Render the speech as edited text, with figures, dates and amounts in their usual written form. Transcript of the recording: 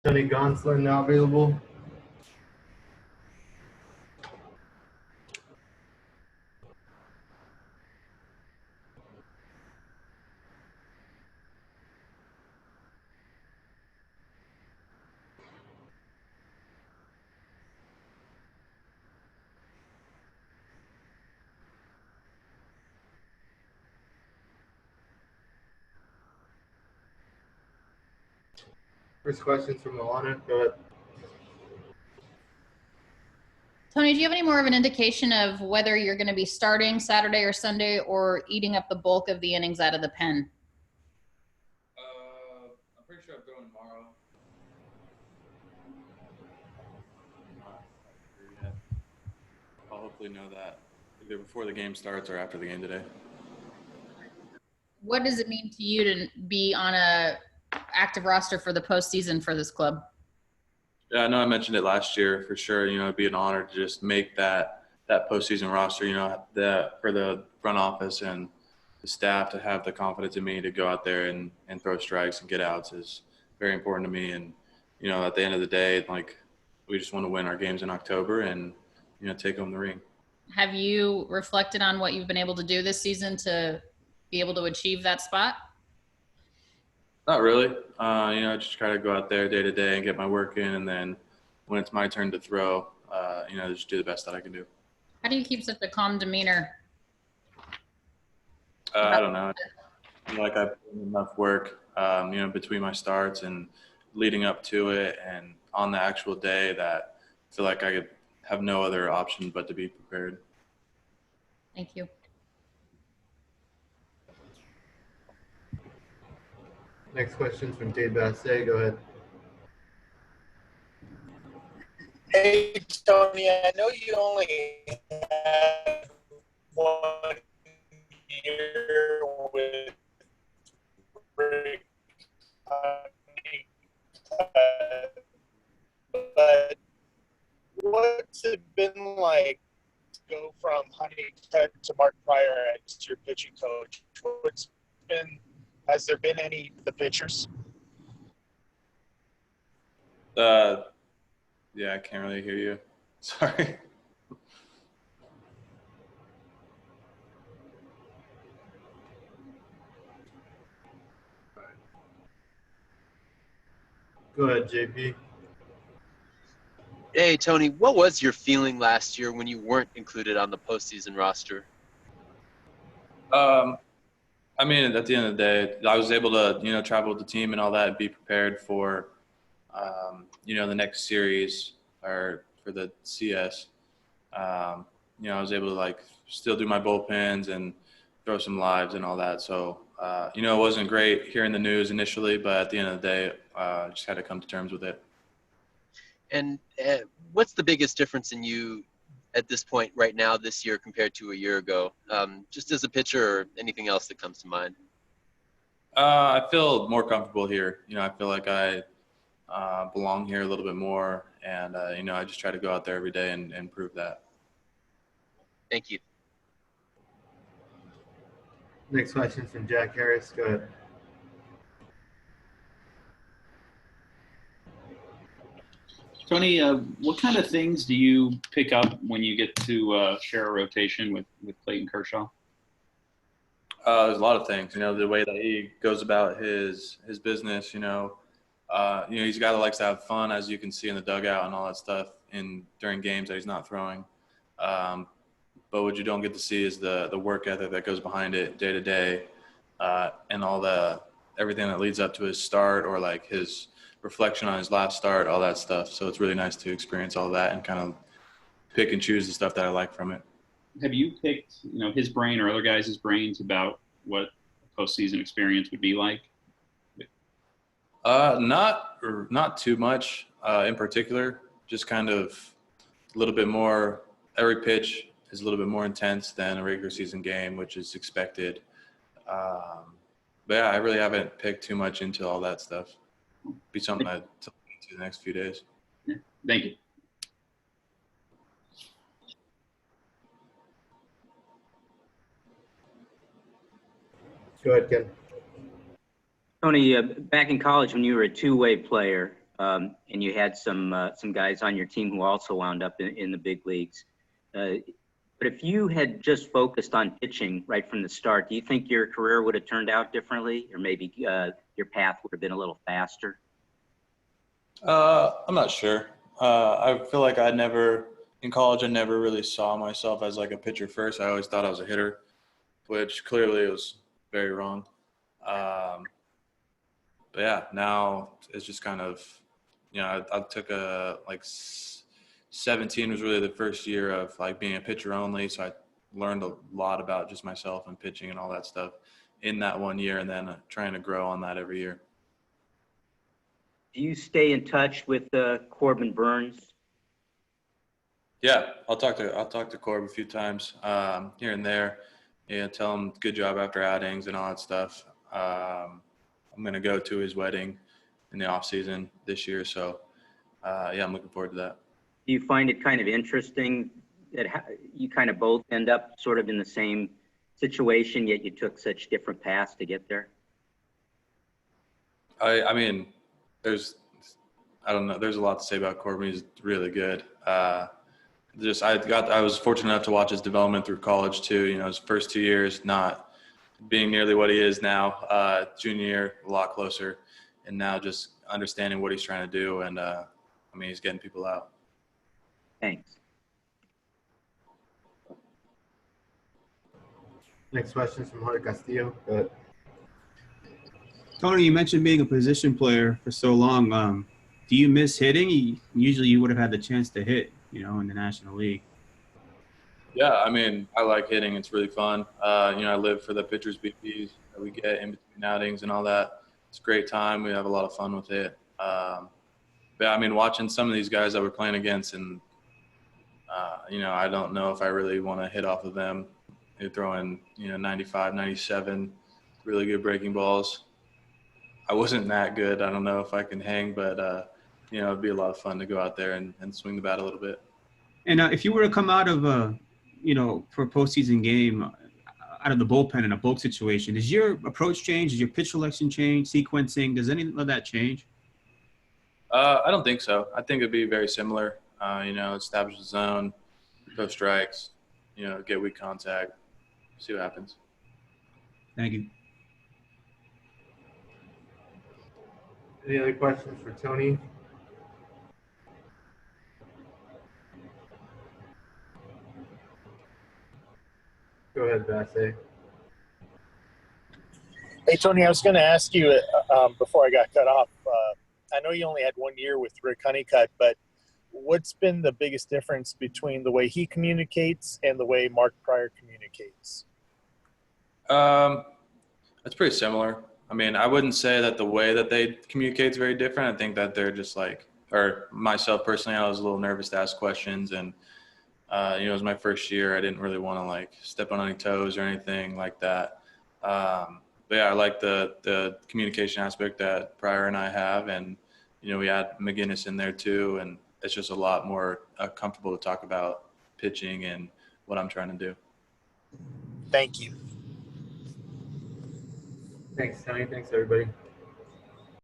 Tony Gonsolin now available. First question's from Milana. Go ahead. Tony, do you have any more of an indication of whether you're going to be starting Saturday or Sunday or eating up the bulk of the innings out of the pen? I'm pretty sure I'm going tomorrow. Not sure yet. I'll hopefully know that either before the game starts or after the game today. What does it mean to you to be on a active roster for the postseason for this club? Yeah, I know I mentioned it last year for sure. It'd be an honor to just make that postseason roster. For the front office and the staff to have the confidence in me to go out there and throw strikes and get outs is very important to me. And at the end of the day, we just want to win our games in October and take home the ring. Have you reflected on what you've been able to do this season to be able to achieve that spot? Not really. I just try to go out there day to day and get my work in, and then when it's my turn to throw, just do the best that I can do. How do you keep such a calm demeanor? I don't know. I put in enough work, between my starts and leading up to it and on the actual day that I feel like I could have no other option but to be prepared. Thank you. Next question's from Dave Bassett. Go ahead. Hey, Tony, I know you only had 1 year with Rick, but what's it been like to go from Honeycutt to Mark Pryor as your pitching coach? Has there been any of the pitchers? Yeah, I can't really hear you. Sorry. Go ahead, JP. Hey, Tony, what was your feeling last year when you weren't included on the postseason roster? At the end of the day, I was able to, travel with the team and all that and be prepared for, the next series or for the CS. I was able to still do my bullpens and throw some lives and all that. So, it wasn't great hearing the news initially, but at the end of the day, just had to come to terms with it. And what's the biggest difference in you at this point right now this year compared to a year ago, just as a pitcher or anything else that comes to mind? I feel more comfortable here. I feel like I belong here a little bit more, and I just try to go out there every day and prove that. Thank you. Next question's from Jack Harris. Go ahead. Tony, what kind of things do you pick up when you get to share a rotation with Clayton Kershaw? There's a lot of things, the way that he goes about his business, he's a guy that likes to have fun, as you can see in the dugout and all that stuff during games that he's not throwing. But what you don't get to see is the work ethic that goes behind it day to day, and everything that leads up to his start or his reflection on his last start, all that stuff. So it's really nice to experience all that and kind of pick and choose the stuff that I like from it. Have you picked, his brain or other guys' brains about what a postseason experience would be like? Not too much in particular. Just kind of a little bit more. Every pitch is a little bit more intense than a regular season game, which is expected. But yeah, I really haven't picked too much into all that stuff. Be something I'd look into the next few days. Yeah. Thank you. Go ahead, Ken. Tony, back in college when you were a two-way player, and you had some guys on your team who also wound up in the big leagues. But if you had just focused on pitching right from the start, do you think your career would have turned out differently, or maybe your path would have been a little faster? I'm not sure. I feel like in college, I never really saw myself as like a pitcher first. I always thought I was a hitter, which clearly was very wrong. But yeah, now it's just kind of, I took 17 was really the first year of like being a pitcher only. So I learned a lot about just myself and pitching and all that stuff in that 1 year, and then trying to grow on that every year. Do you stay in touch with Corbin Burns? Yeah, I'll talk to Corb a few times here and there. Yeah, tell him good job after outings and all that stuff. I'm gonna go to his wedding in the off season this year, so yeah, I'm looking forward to that. Do you find it kind of interesting that you kind of both end up sort of in the same situation, yet you took such different paths to get there? I mean, I don't know. There's a lot to say about Corbin. He's really good. I was fortunate enough to watch his development through college too. His first 2 years not being nearly what he is now. Junior year, a lot closer, and now just understanding what he's trying to do. And he's getting people out. Thanks. Next question is from Jorge Castillo. Go ahead. Tony, you mentioned being a position player for so long. Do you miss hitting? Usually you would have had the chance to hit, in the National League. Yeah, I like hitting. It's really fun. I live for the pitchers' BPs that we get in between outings and all that. It's a great time. We have a lot of fun with it. But watching some of these guys that we're playing against, and I don't know if I really want to hit off of them. They're throwing 95, 97, really good breaking balls. I wasn't that good. I don't know if I can hang, but it'd be a lot of fun to go out there and swing the bat a little bit. And if you were to come out of for a postseason game, out of the bullpen in a bulk situation, does your approach change? Does your pitch selection change? Sequencing? Does any of that change? I don't think so. I think it'd be very similar. Establish the zone, throw strikes, get weak contact, see what happens. Thank you. Any other questions for Tony? Go ahead, Basse. Hey, Tony, I was going to ask you before I got cut off. I know you only had 1 year with Rick Honeycutt, but what's been the biggest difference between the way he communicates and the way Mark Pryor communicates? It's pretty similar. I wouldn't say that the way that they communicate is very different. I think that they're just or myself personally, I was a little nervous to ask questions, and it was my first year. I didn't really want to step on any toes or anything like that. But yeah, I like the communication aspect that Pryor and I have, and we had McGinnis in there too, and it's just a lot more comfortable to talk about pitching and what I'm trying to do. Thank you. Thanks, Tony. Thanks, everybody.